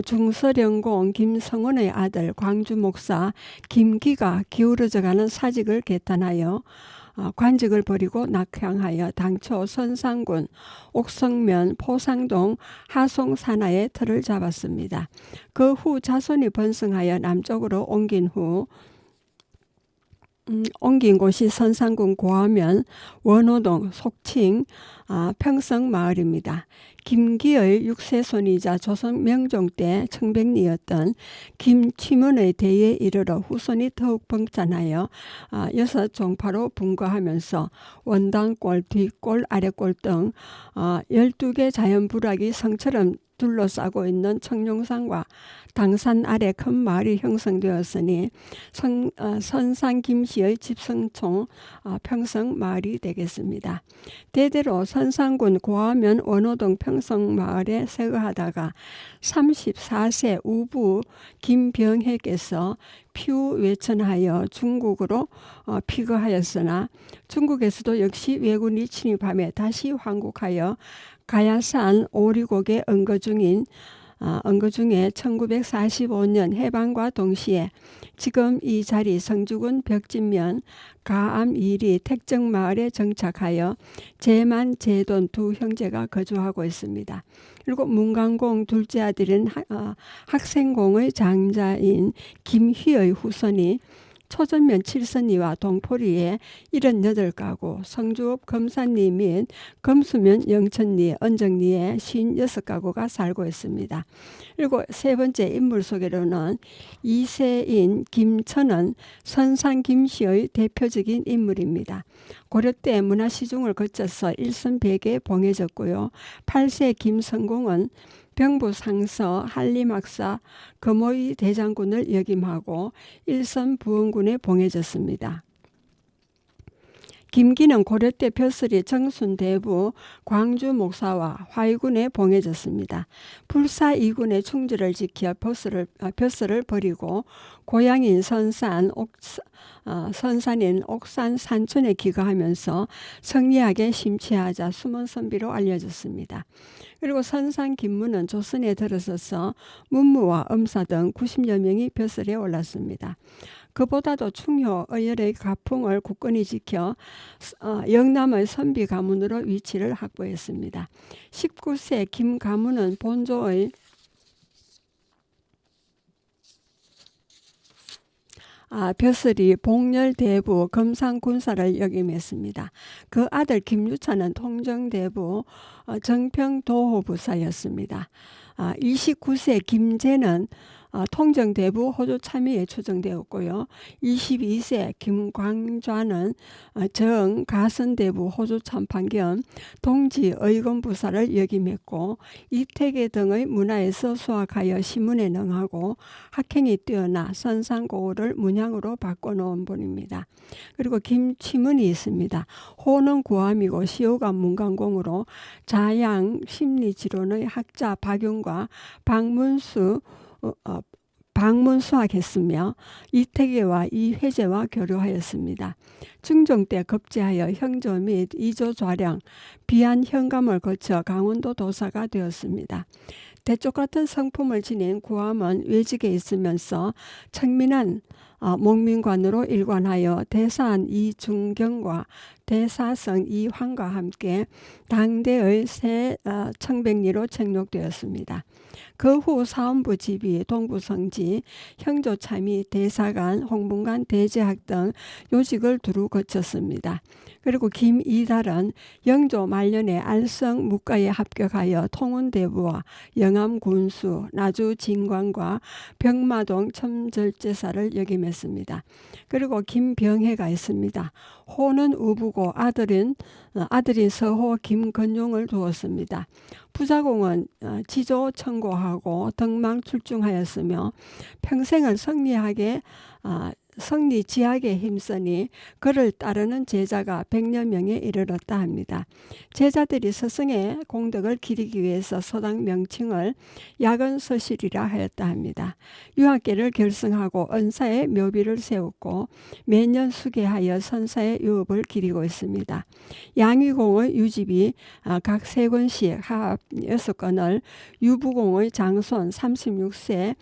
중서령공 김성원의 아들 광주 목사 김기가 기울어져가는 사직을 개탄하여 관직을 버리고 낙향하여 당초 선상군, 옥성면, 포상동, 하송 산하의 터를 잡았습니다. 그 후 자손이 번성하여 남쪽으로 옮긴 곳이 선상군 고하면, 원호동, 속칭, 평성마을입니다. 김기의 6세손이자 조선 명종 때 청백리였던 김치문의 대에 이르러 후손이 더욱 번창하여 6종파로 분거하면서 원당골, 뒷골, 아랫골 등 12개 자연부락이 성처럼 둘러싸고 있는 청룡산과 당산 아래 큰 마을이 형성되었으니 선산 김씨의 집성총 평성마을이 되겠습니다. 대대로 선산군 고하면 원호동 평성마을에 세거하다가 34세 우부 김병혜께서 피우외천하여 중국으로 피거하였으나 중국에서도 역시 왜군이 침입하며 다시 황국하여 가야산 오리곡에 언거 중인 언거 중에 1945년 해방과 동시에 지금 이 자리 성주군 벽진면 가암 2리 택정마을에 정착하여 제만 제돈 두 형제가 거주하고 있습니다. 그리고 문강공 둘째 아들인 학생공의 장자인 김희의 후손이 초전면 7선리와 동포리에 78가구, 성주읍 검산리 및 검수면 영천리, 언정리에 56가구가 살고 있습니다. 그리고 세 번째 인물 소개로는 이세인 김천은 선산 김씨의 대표적인 인물입니다. 고려 때 문화시중을 거쳐서 일선백에 봉해졌고요. 8세 김성공은 병부 상서 한림학사 금오이 대장군을 역임하고 일선 부원군에 봉해졌습니다. 김기는 고려 때 벼슬이 정순대부 광주 목사와 화의군에 봉해졌습니다. 불사 2군의 충주를 지켜 벼슬을 버리고 고향인 선산인 옥산 산촌에 귀가하면서 성리학에 심취하자 숨은 선비로 알려졌습니다. 그리고 선산 김문은 조선에 들어서서 문무와 엄사 등 90여 명이 벼슬에 올랐습니다. 그보다도 충효, 의열의 가풍을 굳건히 지켜 영남의 선비 가문으로 위치를 확보했습니다. 19세 김 가문은 본조의 벼슬이 복렬대부 검상군사를 역임했습니다. 그 아들 김유찬은 통정대부 정평도호부사였습니다. 29세 김제는 통정대부 호조 참여에 추정되었고요. 22세 김광좌는 정가선대부 호조 참판 겸 동지 의검부사를 역임했고 이태계 등의 문화에서 수학하여 시문에 능하고 학행이 뛰어나 선상고우를 문양으로 바꿔놓은 분입니다. 그리고 김치문이 있습니다. 호는 구암이고 시호가 문강공으로 자양 심리지론의 학자 박용과 방문수학했으며 이태계와 이회제와 교류하였습니다. 중종 때 급제하여 형조 및 이조 좌량, 비안 현감을 거쳐 강원도 도사가 되었습니다. 대쪽 같은 성품을 지닌 구암은 외직에 있으면서 청민한 목민관으로 일관하여 대사한 이중경과 대사성 이황과 함께 당대의 새 청백리로 책록되었습니다. 그 후 사원부 집이 동부성지, 형조참의, 대사관, 홍문관, 대제학 등 요직을 두루 거쳤습니다. 그리고 김이달은 영조 말년에 알성 묵가에 합격하여 통운대부와 영암군수, 나주진관과 병마동 첨절제사를 역임했습니다. 그리고 김병해가 있습니다. 호는 우부고 아들인 서호 김건용을 두었습니다. 부자공은 지조 청고하고 덕망 출중하였으며 평생을 성리지학에 힘쓰니 그를 따르는 제자가 100여 명에 이르렀다 합니다. 제자들이 스승의 공덕을 기리기 위해서 서당 명칭을 야근서실이라 하였다 합니다. 유학계를 결성하고 은사의 묘비를 세웠고 매년 수계하여 선사의 유업을 기리고 있습니다. 양위공의 유집이 각 3권씩 합 6건을 유부공의 장손 36세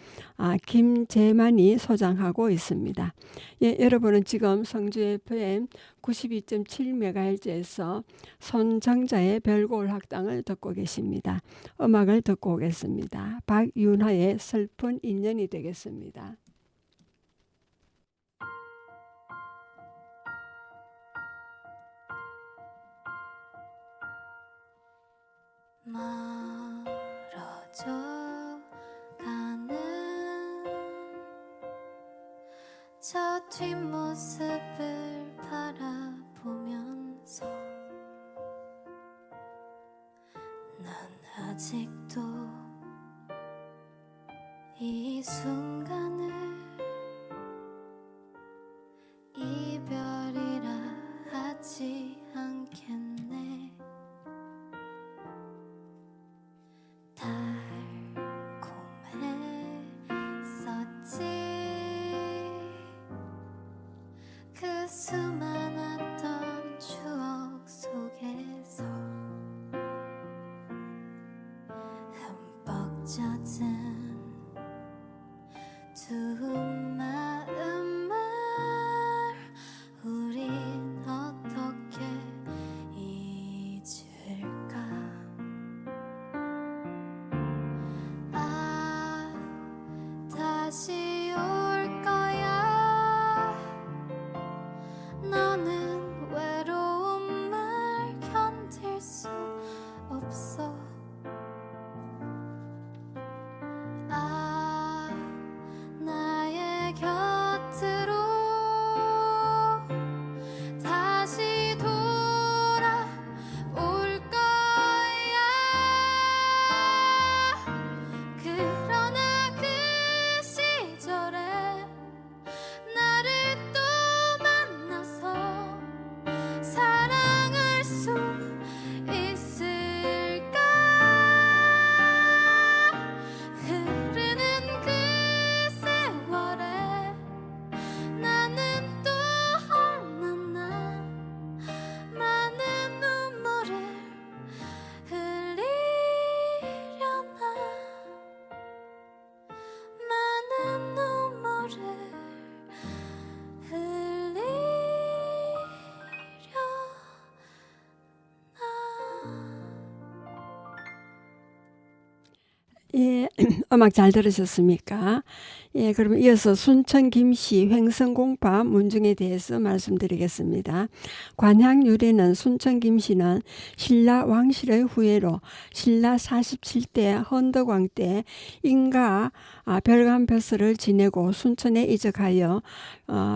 김재만이 소장하고 있습니다. 예, 여러분은 지금 성주 FM 92.7MHz에서 손정자의 별고울 학당을 듣고 계십니다. 음악을 듣고 오겠습니다. 박윤하의 슬픈 인연이 되겠습니다. 멀어져 가는 저 뒷모습을 바라보면서 난 아직도 이 순간을 이별이라 하지 않겠네. 달콤했었지 그 수많았던 추억 속에서 흠뻑 젖은 두 마음을 우린 어떻게 잊을까. 아, 다시 올 거야. 너는 외로움을 견딜 수 없어. 아, 나의 곁으로 다시 돌아올 거야. 그러나 그 시절에 나를 또 만나서 사랑할 수 있을까. 흐르는 그 세월에 나는 또 얼마나 많은 눈물을 흘리려나. 많은 눈물을 예, 음악 잘 들으셨습니까? 예, 그러면 이어서 순천 김씨 횡성공파 문중에 대해서 말씀드리겠습니다. 관향 유래는 순천 김씨는 신라 왕실의 후예로 신라 47대 헌덕왕 때 인가 별감벼슬을 지내고 순천에 이적하여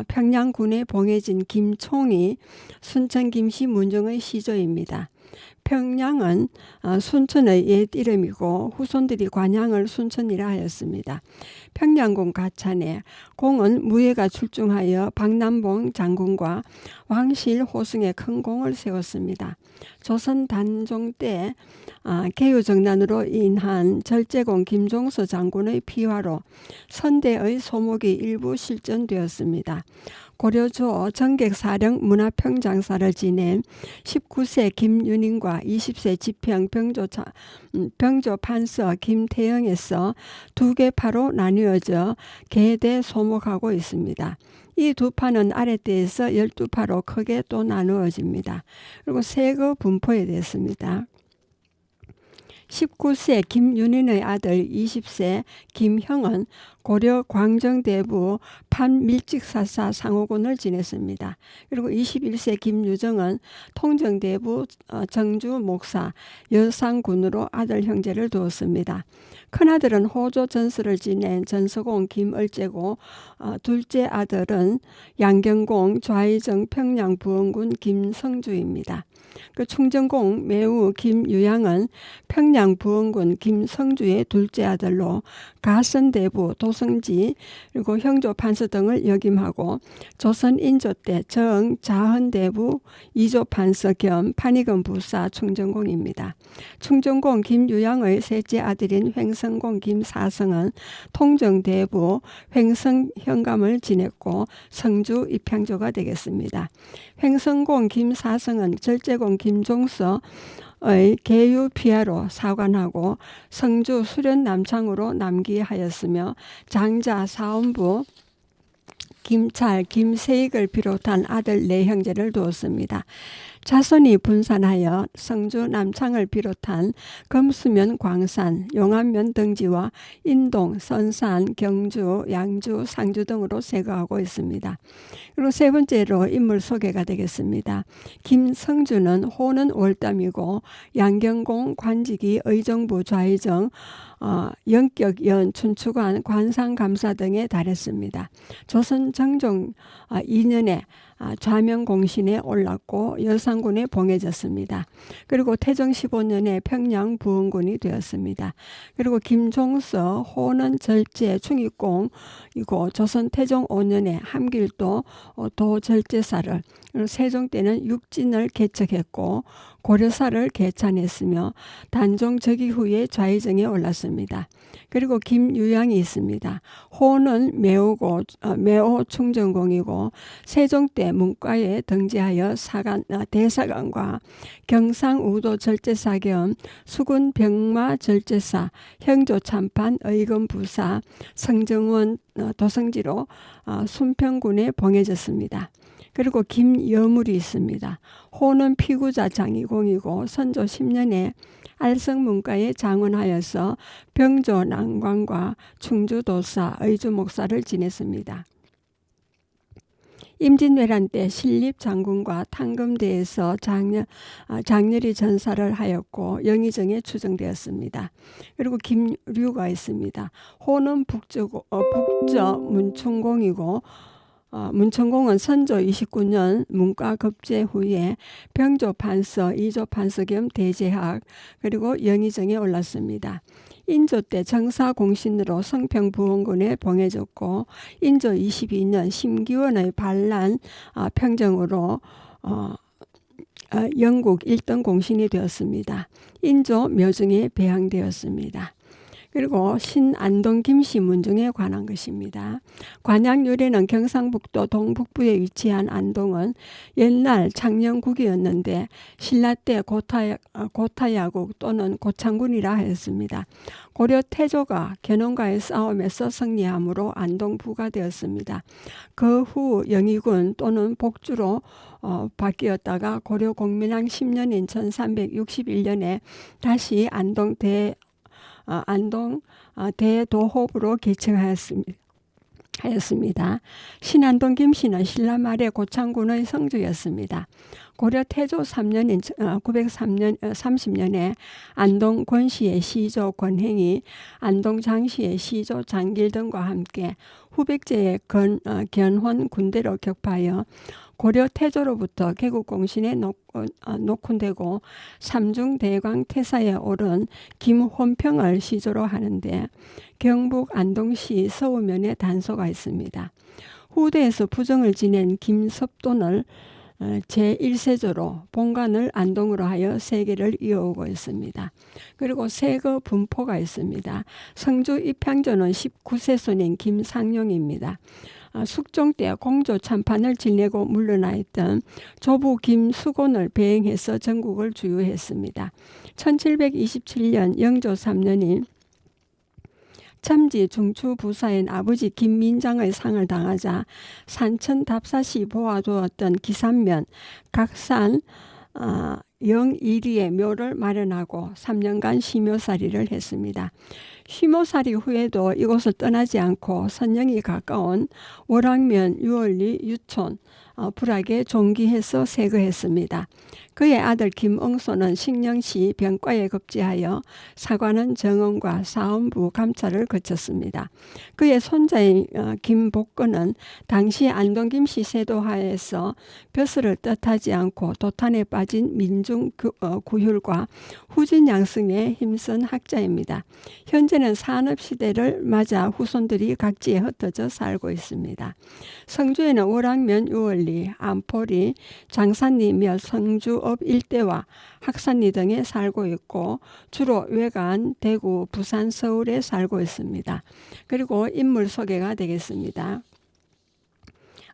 평양군에 봉해진 김총이 순천 김씨 문중의 시조입니다. 평양은 순천의 옛 이름이고 후손들이 관향을 순천이라 하였습니다. 평양궁 가찬에 공은 무예가 출중하여 박남봉 장군과 왕실 호승에 큰 공을 세웠습니다. 조선 단종 때 개유정난으로 인한 절제공 김종서 장군의 피화로 선대의 소목이 일부 실전되었습니다. 고려조 정객사령 문화평장사를 지낸 19세 김윤인과 20세 지평 병조판서 김태영에서 두 개 파로 나뉘어져 계대 소목하고 있습니다. 이 두 파는 아랫대에서 12파로 크게 또 나누어집니다. 그리고 세거 분포에 됐습니다. 19세 김윤인의 아들 20세 김형은 고려 광정대부 판밀직사사 상호군을 지냈습니다. 그리고 21세 김유정은 통정대부 정주 목사 여상군으로 아들 형제를 두었습니다. 큰아들은 호조 전서를 지낸 전서공 김을제고 둘째 아들은 양경공 좌의정 평양 부원군 김성주입니다. 그 충정공 매우 김유양은 평양 부원군 김성주의 둘째 아들로 가선대부 도성지 그리고 형조 판서 등을 역임하고 조선 인조 때 정자헌대부 이조 판서 겸 판의금 부사 충정공입니다. 충정공 김유양의 셋째 아들인 횡성공 김사성은 통정대부 횡성현감을 지냈고 성주 입향조가 되겠습니다. 횡성공 김사성은 절제공 김종서의 계유 피하로 사관하고 성주 수련 남창으로 남기하였으며 장자 사원부 김찰, 김세익을 비롯한 아들 네 형제를 두었습니다. 자손이 분산하여 성주 남창을 비롯한 금수면 광산, 용안면 등지와 인동, 선산, 경주, 양주, 상주 등으로 세거하고 있습니다. 그리고 세 번째로 인물 소개가 되겠습니다. 김성주는 호는 월담이고 양경공 관직이 의정부 좌의정 영격연 춘추관 관상감사 등에 달했습니다. 조선 정종 2년에 좌명공신에 올랐고 여상군에 봉해졌습니다. 그리고 태종 15년에 평양 부원군이 되었습니다. 그리고 김종서 호는 절제 충익공이고 조선 태종 5년에 함길도 도절제사를 세종 때는 육진을 개척했고 고려사를 개찬했으며 단종 즉위 후에 좌의정에 올랐습니다. 그리고 김유양이 있습니다. 호는 매호 충정공이고 세종 때 문과에 등재하여 대사관과 경상우도 절제사 겸 수군 병마 절제사, 형조 참판 의금 부사, 성정원 도성지로 순평군에 봉해졌습니다. 그리고 김여물이 있습니다. 호는 피구자 장이공이고 선조 10년에 알성문과에 장원하여서 병조 난관과 충주도사, 의주목사를 지냈습니다. 임진왜란 때 신립장군과 탕금대에서 장렬히 전사를 하였고 영의정에 추정되었습니다. 그리고 김류가 있습니다. 호는 북저 문충공이고 문천공은 선조 29년 문과 급제 후에 병조 판서, 이조 판서 겸 대제학, 그리고 영의정에 올랐습니다. 인조 때 정사 공신으로 성평부원군에 봉해졌고 인조 22년 심기원의 반란 평정으로 영국 1등 공신이 되었습니다. 인조 묘정에 배양되었습니다. 그리고 신안동 김씨 문중에 관한 것입니다. 관양 유래는 경상북도 동북부에 위치한 안동은 옛날 창녕국이었는데 신라 때 고타야국 또는 고창군이라 하였습니다. 고려 태조가 견훤과의 싸움에서 승리함으로 안동부가 되었습니다. 그 후 영의군 또는 복주로 바뀌었다가 고려 공민왕 10년인 1361년에 다시 안동 대도호부로 개칭하였습니다. 신안동 김씨는 신라 말의 고창군의 성주였습니다. 고려 태조 3년인 930년에 안동 권씨의 시조 권행이 안동 장씨의 시조 장길 등과 함께 후백제의 견훤 군대로 격파하여 고려 태조로부터 개국공신에 녹훈되고 삼중대광 태사에 오른 김혼평을 시조로 하는데 경북 안동시 서우면에 단서가 있습니다. 후대에서 부정을 지낸 김섭돈을 제1세조로 본관을 안동으로 하여 세계를 이어오고 있습니다. 그리고 세거 분포가 있습니다. 성주 입향조는 19세손인 김상용입니다. 숙종 때 공조 참판을 지내고 물러나 있던 조부 김수곤을 배행해서 전국을 주유했습니다. 1727년 영조 3년인 첨지 중추부사인 아버지 김민장의 상을 당하자 산천 답사시 보아두었던 기산면 각산 영일위의 묘를 마련하고 3년간 시묘살이를 했습니다. 시묘살이 후에도 이곳을 떠나지 않고 선영이 가까운 월왕면, 유월리, 유촌, 불악에 종기해서 세거했습니다. 그의 아들 김응소는 식령시 병과에 급제하여 사관원 정원과 사원부 감찰을 거쳤습니다. 그의 손자인 김복근은 당시 안동 김씨 세도하에서 벼슬을 뜻하지 않고 도탄에 빠진 민중 구휼과 후진 양성에 힘쓴 학자입니다. 현재는 산업시대를 맞아 후손들이 각지에 흩어져 살고 있습니다. 성주에는 월왕면, 유월리, 안포리, 장산리 몇 성주읍 일대와 학산리 등에 살고 있고 주로 외관, 대구, 부산, 서울에 살고 있습니다. 그리고 인물 소개가 되겠습니다.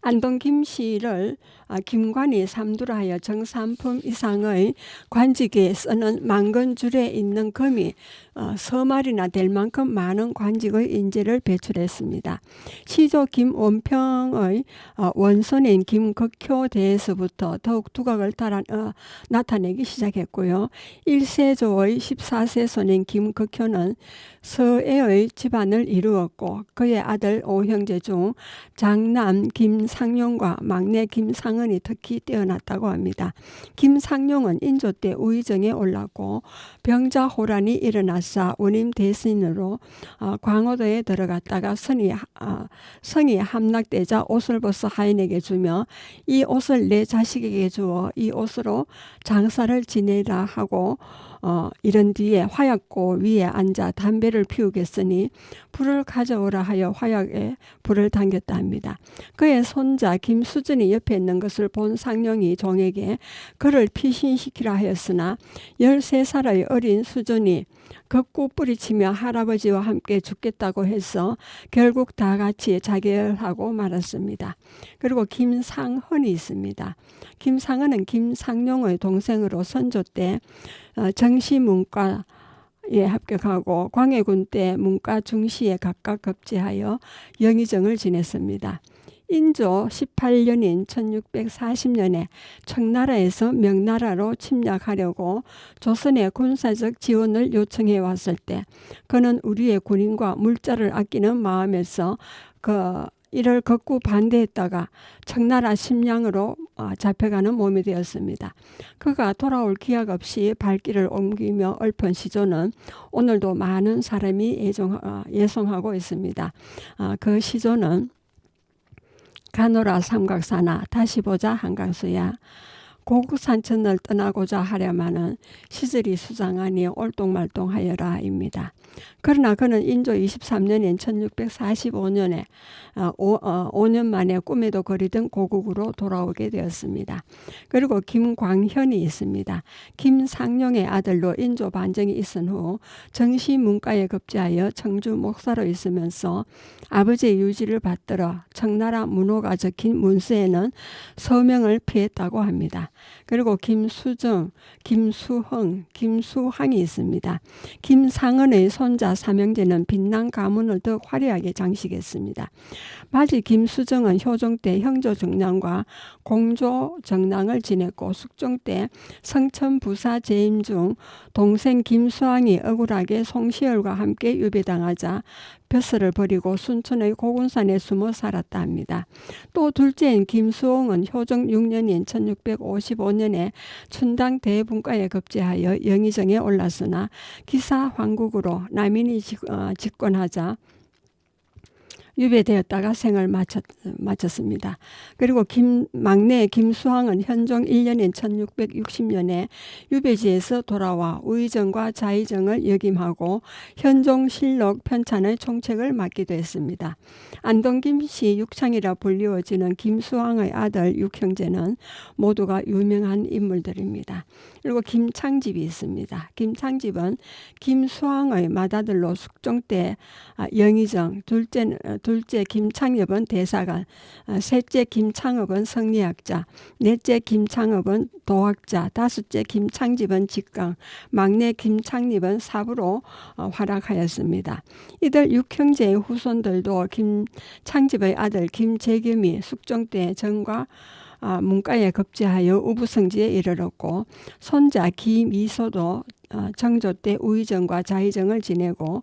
안동 김씨를 김관이 삼두하여 정삼품 이상의 관직에 쓰는 만건줄에 있는 금이 서말이나 될 만큼 많은 관직의 인재를 배출했습니다. 시조 김원평의 원손인 김극효대에서부터 더욱 두각을 나타내기 시작했고요. 1세조의 14세 손인 김극효는 서애의 집안을 이루었고 그의 아들 5형제 중 장남 김상용과 막내 김상은이 특히 뛰어났다고 합니다. 김상용은 인조 때 우의정에 올랐고 병자호란이 일어나사 원임 대신으로 광오도에 들어갔다가 성이 함락되자 옷을 벗어 하인에게 주며 이 옷을 내 자식에게 주어 이 옷으로 장사를 지내라 하고 이런 뒤에 화약고 위에 앉아 담배를 피우겠으니 불을 가져오라 하여 화약에 불을 당겼다 합니다. 그의 손자 김수전이 옆에 있는 것을 본 상령이 종에게 그를 피신시키라 하였으나 13살의 어린 수전이 걷고 뿌리치며 할아버지와 함께 죽겠다고 해서 결국 다 같이 자결하고 말았습니다. 그리고 김상헌이 있습니다. 김상헌은 김상룡의 동생으로 선조 때 정시문과에 합격하고 광해군 때 문과 중시에 각각 급제하여 영의정을 지냈습니다. 인조 18년인 1640년에 청나라에서 명나라로 침략하려고 조선의 군사적 지원을 요청해 왔을 때 그는 우리의 군인과 물자를 아끼는 마음에서 이를 극구 반대했다가 청나라 심량으로 잡혀가는 몸이 되었습니다. 그가 돌아올 기약 없이 발길을 옮기며 얽힌 시조는 오늘도 많은 사람이 예송하고 있습니다. 그 시조는 가노라 삼각사나 다시 보자 한강수야 고국산천을 떠나고자 하려마는 시절이 수장하니 올동말동하여라 입니다. 그러나 그는 인조 23년인 1645년에 5년 만에 꿈에도 그리던 고국으로 돌아오게 되었습니다. 그리고 김광현이 있습니다. 김상룡의 아들로 인조 반정이 있은 후 정시문과에 급제하여 청주 목사로 있으면서 아버지의 유지를 받들어 청나라 문호가 적힌 문서에는 서명을 피했다고 합니다. 그리고 김수정, 김수흥, 김수항이 있습니다. 김상은의 손자 삼형제는 빛난 가문을 더 화려하게 장식했습니다. 마지 김수정은 효종 때 형조 정랑과 공조 정랑을 지냈고 숙종 때 성천 부사 재임 중 동생 김수항이 억울하게 송시열과 함께 유배당하자 벼슬을 버리고 순천의 고군산에 숨어 살았다 합니다. 또 둘째인 김수홍은 효종 6년인 1655년에 춘당 대분과에 급제하여 영의정에 올랐으나 기사 황국으로 남인이 집권하자 유배되었다가 생을 마쳤습니다. 그리고 막내 김수항은 현종 1년인 1660년에 유배지에서 돌아와 우의정과 자의정을 역임하고 현종실록 편찬의 총책을 맡기도 했습니다. 안동김씨 육창이라 불리워지는 김수항의 아들 육형제는 모두가 유명한 인물들입니다. 그리고 김창집이 있습니다. 김창집은 김수항의 맏아들로 숙종 때 영의정, 둘째 김창엽은 대사관, 셋째 김창업은 성리학자, 넷째 김창업은 도학자, 다섯째 김창집은 직강, 막내 김창립은 사부로 활약하였습니다. 이들 육형제의 후손들도 김창집의 아들 김재겸이 숙종 때 정과 문과에 급제하여 우부성지에 이르렀고 손자 김이소도 정조 때 우의정과 자의정을 지내고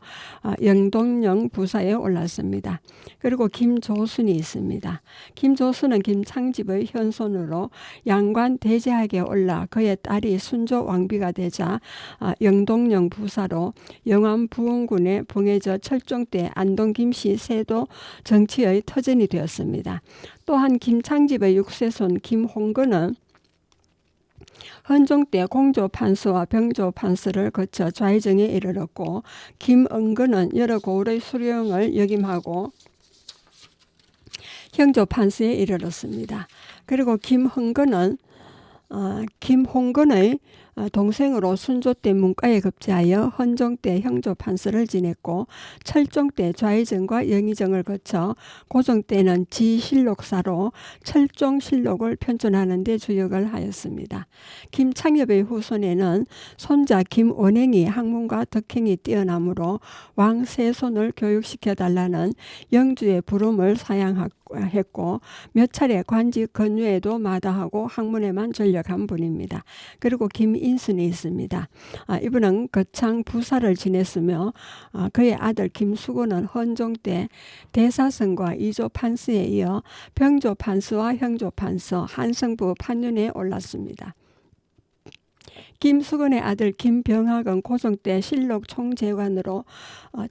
영동령 부사에 올랐습니다. 그리고 김조순이 있습니다. 김조순은 김창집의 현손으로 양관 대제학에 올라 그의 딸이 순조 왕비가 되자 영동령 부사로 영암 부원군에 봉해져 철종 때 안동 김씨 세도 정치의 터전이 되었습니다. 또한 김창집의 육세손 김홍근은 헌종 때 공조 판서와 병조 판서를 거쳐 좌의정에 이르렀고 김은근은 여러 고을의 수령을 역임하고 형조 판서에 이르렀습니다. 그리고 김홍근의 동생으로 순조 때 문과에 급제하여 헌종 때 형조 판서를 지냈고 철종 때 좌의정과 영의정을 거쳐 고종 때는 지실록사로 철종실록을 편찬하는 데 주역을 하였습니다. 김창엽의 후손에는 손자 김원행이 학문과 덕행이 뛰어나므로 왕 세손을 교육시켜달라는 영주의 부름을 사양했고 몇 차례 관직 건유에도 마다하고 학문에만 전력한 분입니다. 그리고 김인순이 있습니다. 이분은 거창 부사를 지냈으며 그의 아들 김수고는 헌종 때 대사성과 이조 판서에 이어 병조 판서와 형조 판서, 한성부 판윤에 올랐습니다. 김수건의 아들 김병학은 고종 때 실록 총재관으로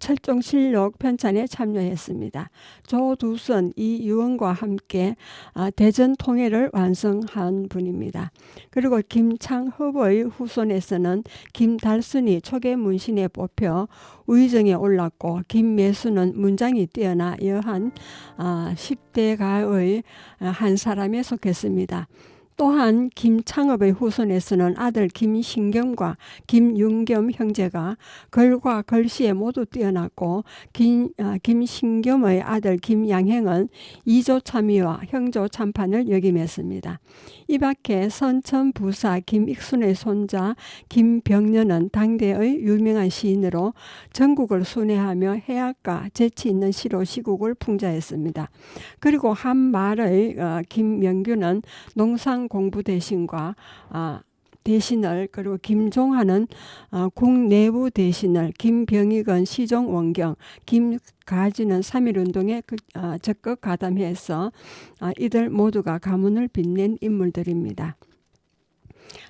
철종실록 편찬에 참여했습니다. 조두선, 이유원과 함께 대전 통일을 완성한 분입니다. 그리고 김창흡의 후손에서는 김달순이 초계 문신에 뽑혀 의정에 올랐고, 김매수는 문장이 뛰어나 여한 10대가의 한 사람에 속했습니다. 또한 김창업의 후손에서는 아들 김신겸과 김윤겸 형제가 글과 글씨에 모두 뛰어났고, 김신겸의 아들 김양행은 이조 참의와 형조 참판을 역임했습니다. 이 밖에 선천 부사 김익순의 손자 김병년은 당대의 유명한 시인으로 전국을 순회하며 해학과 재치 있는 시로 시국을 풍자했습니다. 그리고 한말의 김명규는 농상 공부 대신과 대신을, 그리고 김종하는 국내부 대신을, 김병익은 시종 원경, 김가지는 3.1운동에 적극 가담해서 이들 모두가 가문을 빛낸 인물들입니다.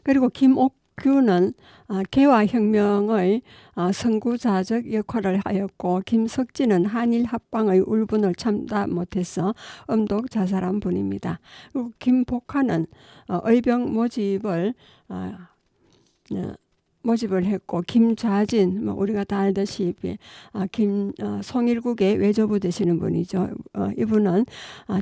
그리고 김옥규는 개화혁명의 선구자적 역할을 하였고, 김석진은 한일 합방의 울분을 참다 못해서 엄독 자살한 분입니다. 그리고 김복화는 의병 모집을 했고, 김좌진, 우리가 다 알다시피 송일국의 외조부 되시는 분이죠. 이분은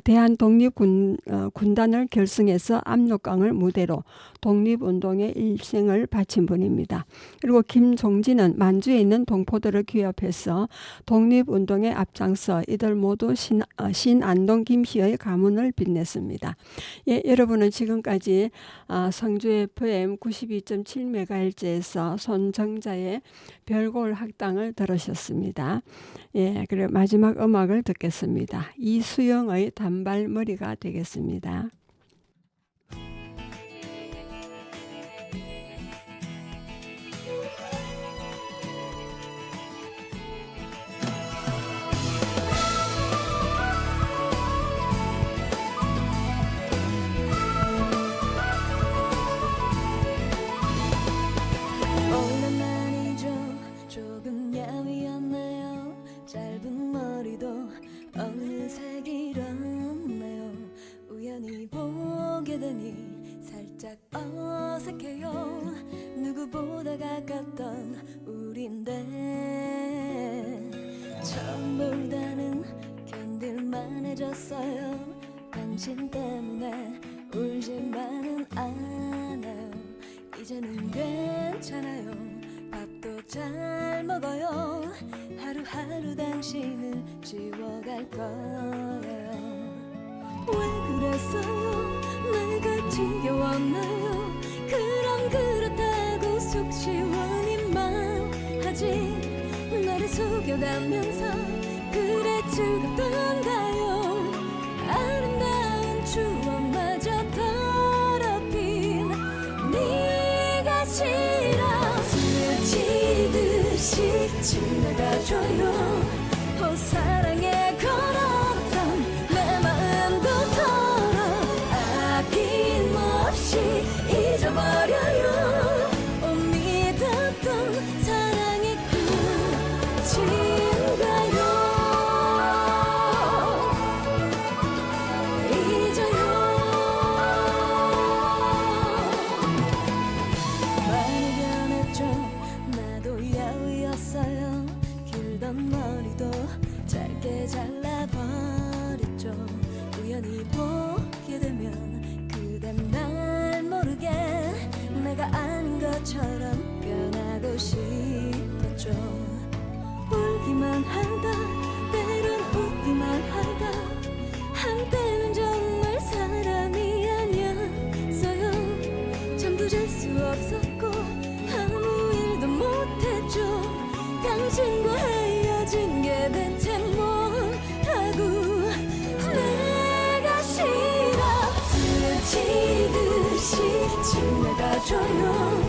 대한독립군단을 결성해서 압록강을 무대로 독립운동에 일생을 바친 분입니다. 그리고 김종진은 만주에 있는 동포들을 귀합해서 독립운동에 앞장서 이들 모두 신안동 김씨의 가문을 빛냈습니다. 예, 여러분은 지금까지 성주 FM 92.7MHz에서 손정자의 별골 학당을 들으셨습니다. 예, 그리고 마지막 음악을 듣겠습니다. 이수영의 단발머리가 되겠습니다. 살짝 어색해요. 누구보다 가깝던 우린데 처음보다는 견딜만해졌어요. 당신 때문에 울지만은 않아요. 이제는 괜찮아요. 밥도 잘 먹어요. 하루하루 당신을 지워갈 거예요. 왜 그랬어요? 내가 지겨웠나요? 그럼 그렇다고 속 시원히만 하지. 나를 속여가면서 그래 즐겁던가요? 아름다운 추억마저 더럽힌 네가 싫어. 스치듯이 지나가줘요. 사랑에 걸었던 내 마음도 털어 아낌없이 잊어버려요. 믿었던 사랑이 끝인가요? 잊어요. 많이 변했죠. 나도 야위였어요. 길던 머리도 짧게 잘라버렸죠. 우연히 보게 되면 그댄 날 모르게 내가 아닌 것처럼 변하고 싶었죠. 울기만 하다 때론 웃기만 하다 한때는 정말 사람이 아니었어요. 잠도 잘 수 없었고 아무 일도 못했죠. 당신과 헤어진 게 대체 뭐라고. 내가 싫어. 스치듯이 지나가줘요.